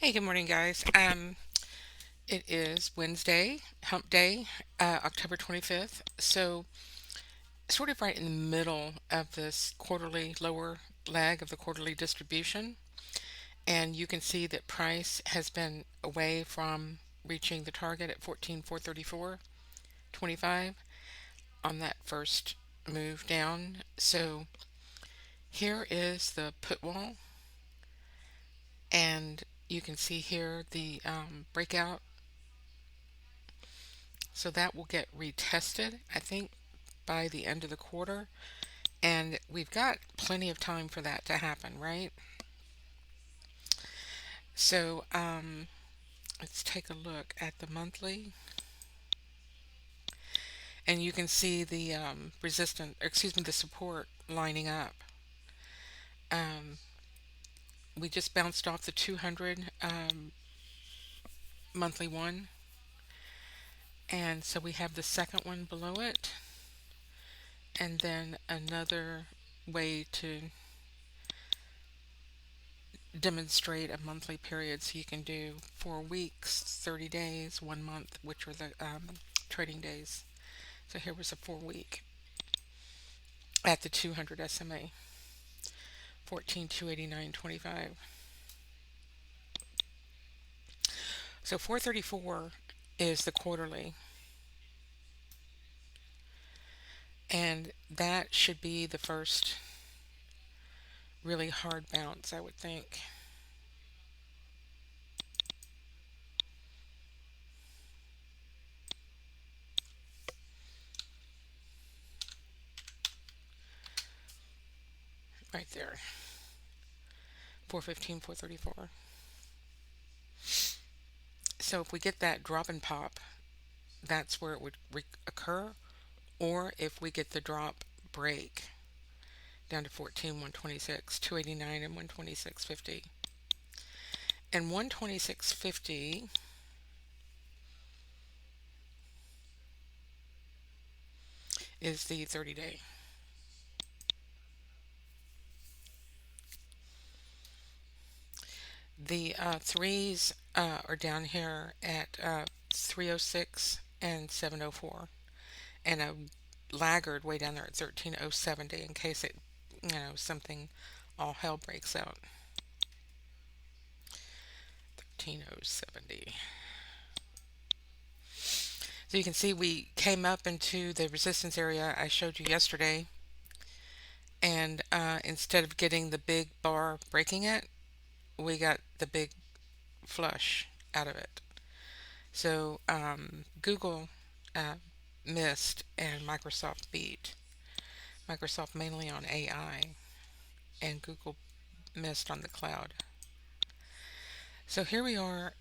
Hey, good morning, guys. It is Wednesday, Hump Day, October 25th. So, sort of right in the middle of this quarterly lower leg of the quarterly distribution. And you can see that price has been away from reaching the target at 14,434.25 on that first move down. So, here is the put wall. And you can see here the breakout. So that will get retested, I think, by the end of the quarter. And we've got plenty of time for that to happen, right? So let's take a look at the monthly. And you can see the the support lining up. Um, we just bounced off the 200 monthly one. And so we have the second one below it. And then another way to demonstrate a monthly period. So you can do 4 weeks, 30 days, 1 month, which are the trading days. So here was a 4 week at the 200 SMA, 14,289.25. So 434 is the quarterly, and that should be the first really hard bounce, I would think. Right there, 415, 434. So if we get that drop and pop, that's where it would occur, or if we get the drop break down to 14, 126, 289, and 126.50. And 126.50 is the 30 day. The threes are down here at 306 and 704, and a laggard way down there at 13,070 in case something all hell breaks out. 13,070. So you can see we came up into the resistance area I showed you yesterday, and instead of getting the big bar breaking it, we got the big flush out of it. So Google uh, missed and Microsoft beat. Microsoft mainly on AI, and Google missed on the cloud. So here we are,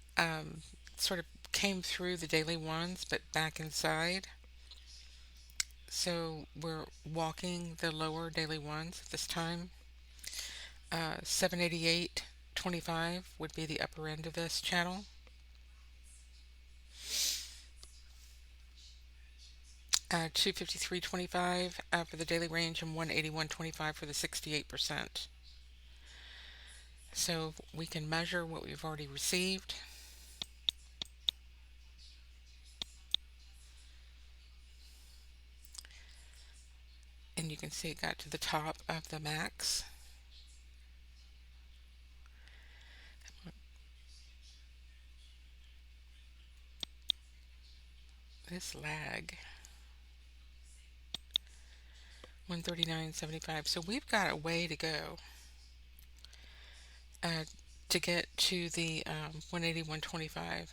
sort of came through the daily ones, but back inside. So we're walking the lower daily ones at this time. 788.25 would be the upper end of this channel. 253.25 for the daily range, and 181.25 for the 68%. So we can measure what we've already received. And you can see it got to the top of the max. This lag. 139.75. So we've got a way to go uh, to get to the 181.25.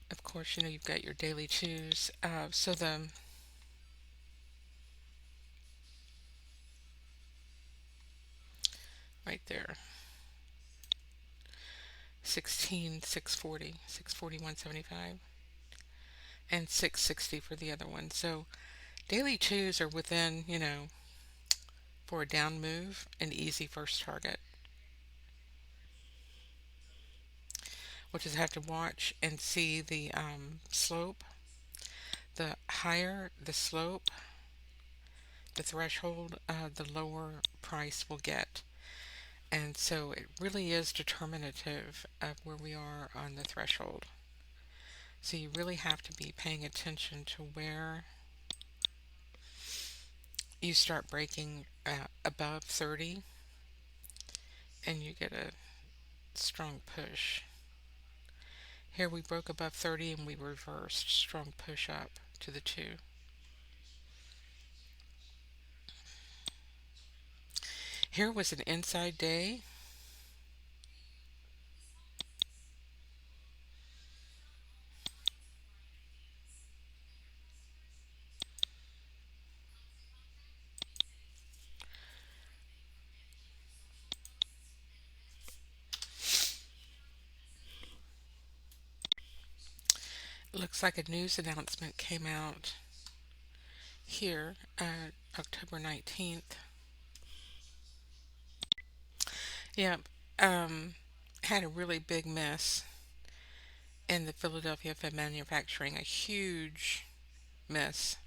Of course, you've got your daily twos. So the right there, 16, 640, 641.75, and 660 for the other one. So daily twos are within, for a down move, an easy first target. We'll just have to watch and see the slope. The higher the slope, the threshold, the lower price we'll get. And so it really is determinative of where we are on the threshold. So you really have to be paying attention to where you start breaking above 30 and you get a strong push. Here we broke above 30 and we reversed, strong push up to the 2. Here was an inside day. Looks like a news announcement came out here October 19th. Yep. Had a really big miss in the Philadelphia Fed manufacturing, a huge miss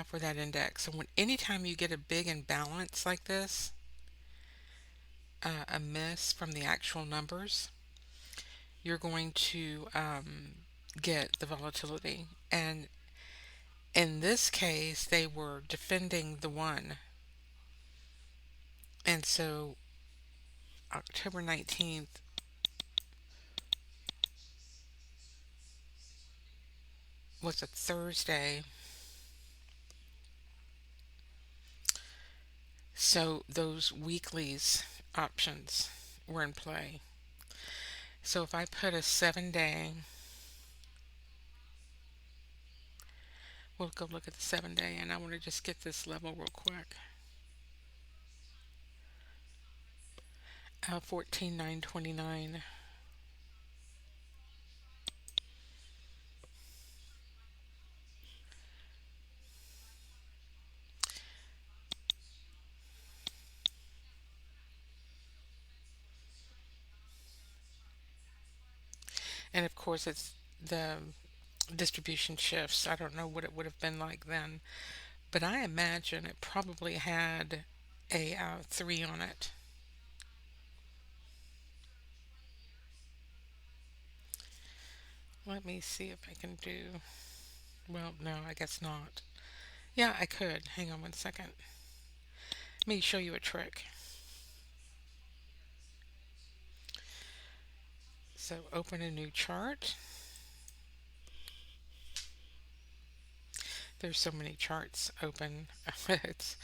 for that index. So anytime you get a big imbalance like this, a miss from the actual numbers, you're going to get the volatility. And in this case, they were defending the one. And so October 19th was a Thursday. So those weeklies options were in play. So if I put a 7 day, we'll go look at the 7 day, and I want to just get this level real quick. 14,929. And of course, it's the distribution shifts. I don't know what it would have been like then, but I imagine it probably had a 3 on it. Let me see if I can do. Well, no, I guess not. Yeah, I could. Hang on one second. Let me show you a trick. So open a new chart. There's so many charts open. It's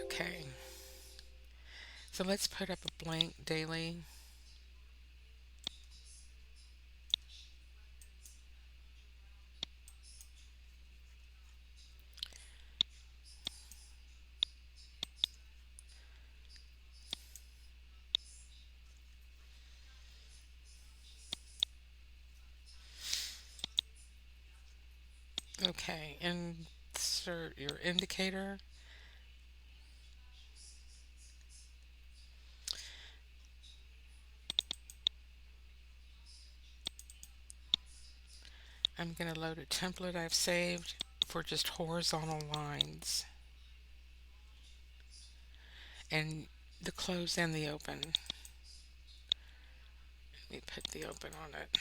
okay. So let's put up a blank daily. Okay, insert your indicator. I'm going to load a template I've saved for just horizontal lines and the close and the open. Let me put the open on it.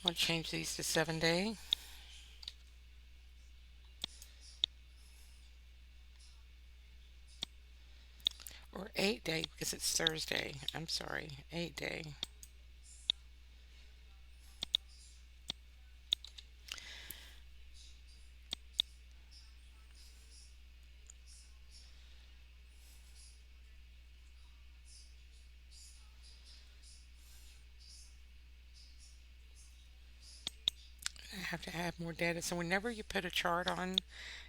I'll change these to 7 day or 8 day because it's Thursday. I'm sorry, 8 day. I have to add more data. So whenever you put a chart on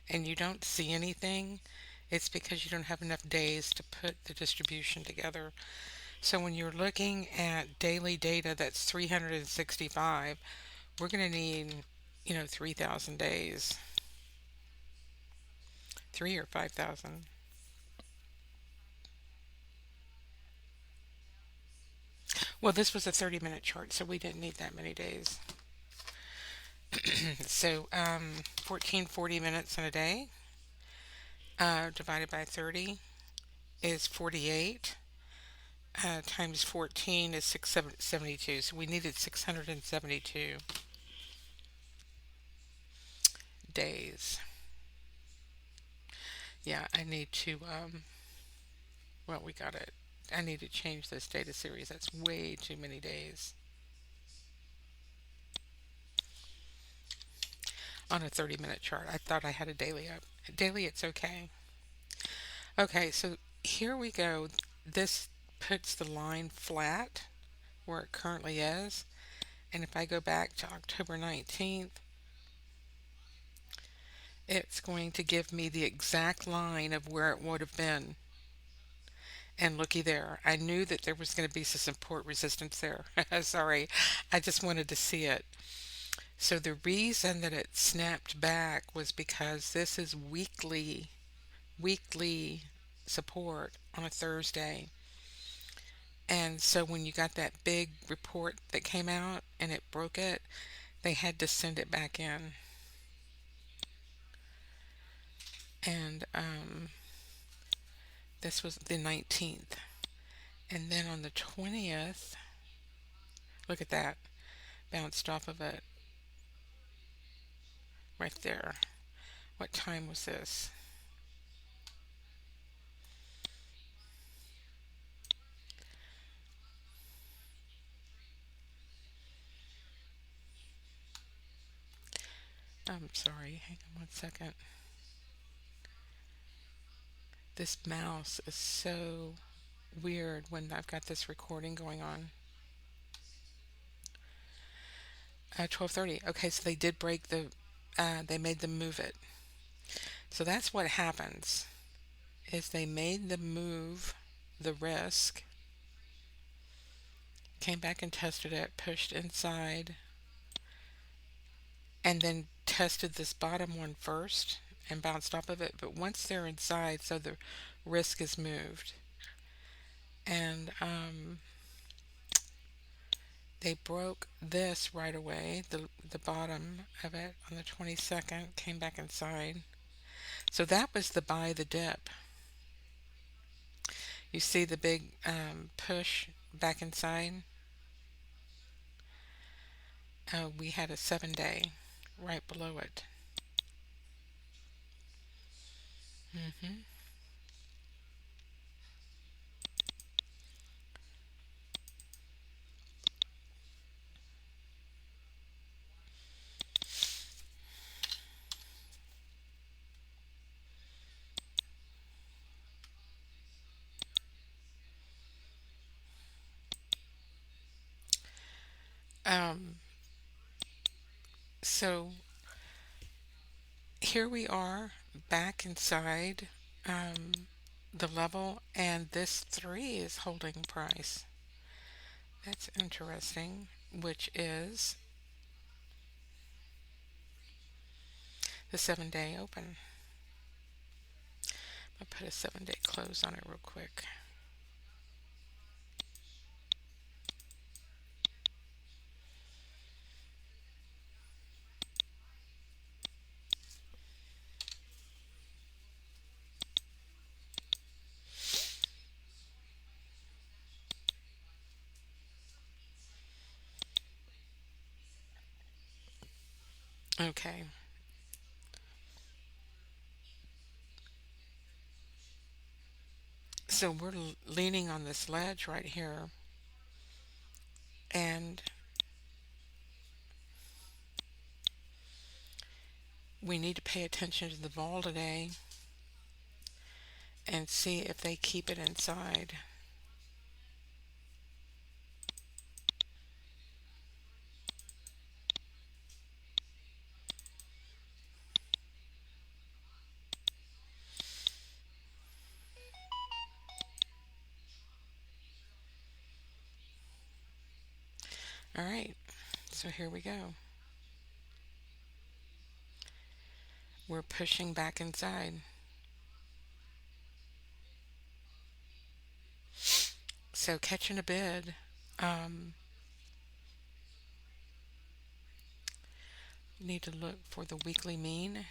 and you don't see anything, it's because you don't have enough days to put the distribution together. So when you're looking at daily data that's 365, we're going to need, 3,000 days. Three or 5,000. Well, this was a 30-minute chart, so we didn't need that many days. So 14, 40 minutes in a day divided by 30 is 48. Times 14 is 672. So we needed 672 days. Yeah, I need to, well, we got it. I need to change this data series. That's way too many days on a 30-minute chart. I thought I had a daily up. Daily, it's okay. Okay, so here we go. This puts the line flat where it currently is. And if I go back to October 19th, it's going to give me the exact line of where it would have been. And looky there, I knew that there was going to be some support resistance there. Sorry, I just wanted to see it. So the reason that it snapped back was because this is weekly support on a Thursday. And so when you got that big report that came out and it broke it, they had to send it back in. And this was the 19th. And then on the 20th, look at that, bounced off of it right there. What time was this? I'm sorry, hang on one second. This mouse is so weird when I've got this recording going on. 12:30. Okay, so they did break the. They made them move it. So that's what happens. Is they made them move the risk, came back and tested it, pushed inside, and then tested this bottom one first and bounced off of it. But once they're inside, so the risk is moved, and they broke this right away. The bottom of it on the 22nd came back inside. So that was the buy the dip. You see the big push back inside. We had a 7 day right below it. hmm Um, so here we are back inside um, the level, and this three is holding price. That's interesting, which is the 7 day open. I'll put a 7 day close on it real quick. Okay, so we're leaning on this ledge right here, and we need to pay attention to the vol today and see if they keep it inside. All right, so here we go. We're pushing back inside. So catching a bid. Um, Need to look for the weekly mean.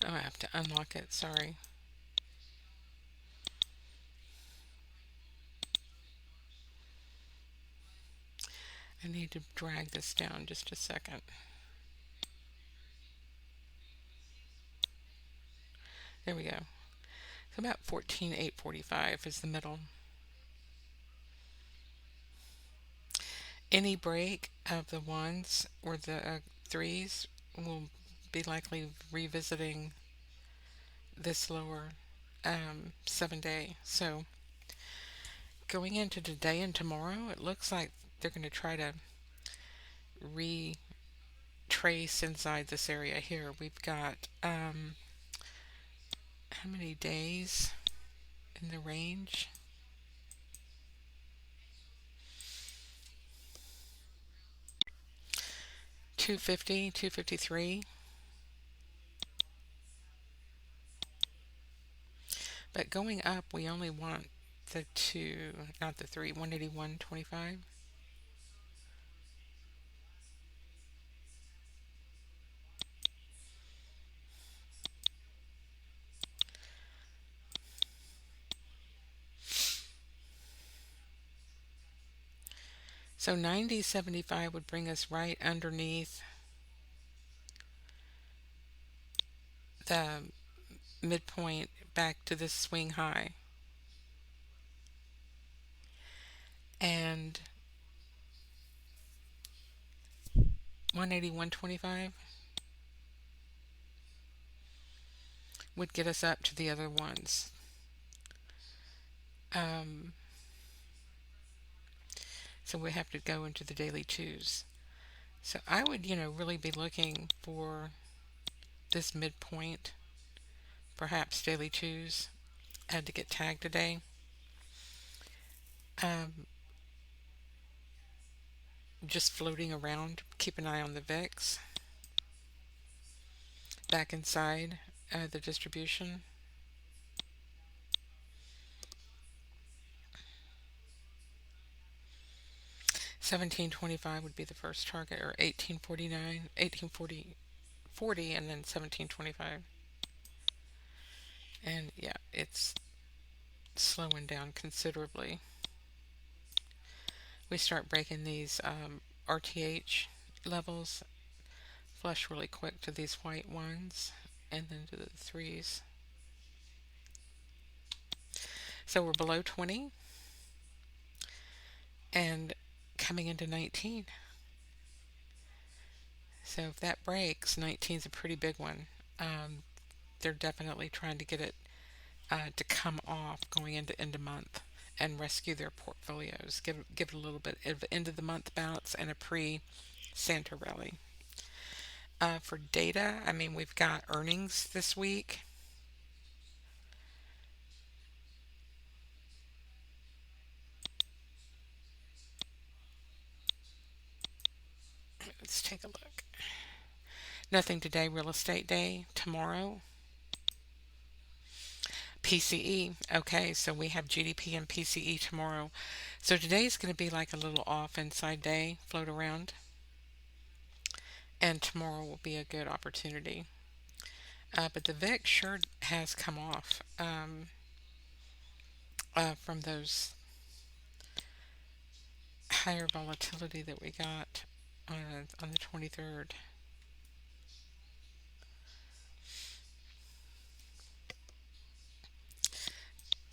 Oh, I have to unlock it. Sorry. I need to drag this down just a second. There we go. So about 14,845 is the middle. Any break of the ones or the threes will be likely revisiting this lower 7 day. So going into today and tomorrow, it looks like they're going to try to retrace inside this area here. We've got how many days in the range? 250, 253. But going up, we only want the two, not the three, 181.25. So 90.75 would bring us right underneath the midpoint back to this swing high. And 181.25 would get us up to the other ones. Um, so we have to go into the daily twos. So I would, really be looking for this midpoint, perhaps daily twos. I had to get tagged today. Um, just floating around. Keep an eye on the VIX. Back inside the distribution. 1725 would be the first target, or 1849, 1840, and then 1725. And yeah, it's slowing down considerably. We start breaking these RTH levels, flush really quick to these white ones, and then to the threes. So we're below 20 and coming into 19. So if that breaks, 19 is a pretty big one. They're definitely trying to get it to come off going into end of month and rescue their portfolios. Give it a little bit of end of the month bounce and a pre Santa rally. For data, I mean, we've got earnings this week. Let's take a look. Nothing today, real estate day. Tomorrow, PCE. Okay, so we have GDP and PCE tomorrow. So today's going to be like a little off inside day, float around. And tomorrow will be a good opportunity. But the VIX sure has come off from those higher volatility that we got on the 23rd.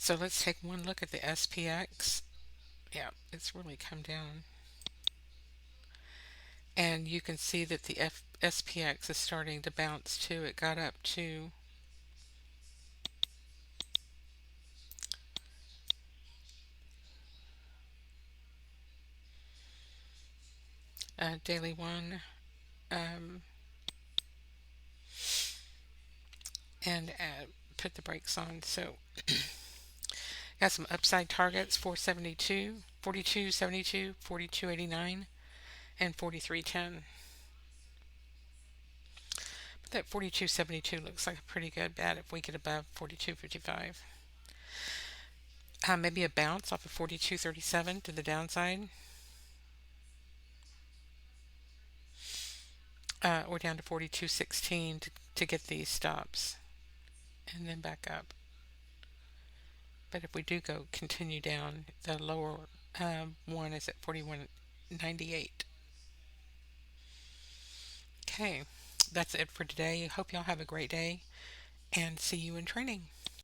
So let's take one look at the SPX. Yeah, it's really come down. And you can see that the SPX is starting to bounce too. It got up to daily one, um, and put the brakes on. So got some upside targets: 472, 42.72, 42.89, and 43.10. But that 42.72 looks like a pretty good bet if we get above 42.55. Maybe a bounce off of 42.37 to the downside, or down to 42.16 to get these stops, and then back up. But if we do go continue down, the lower one is at 41.98. Okay, that's it for today. Hope y'all have a great day and see you in training.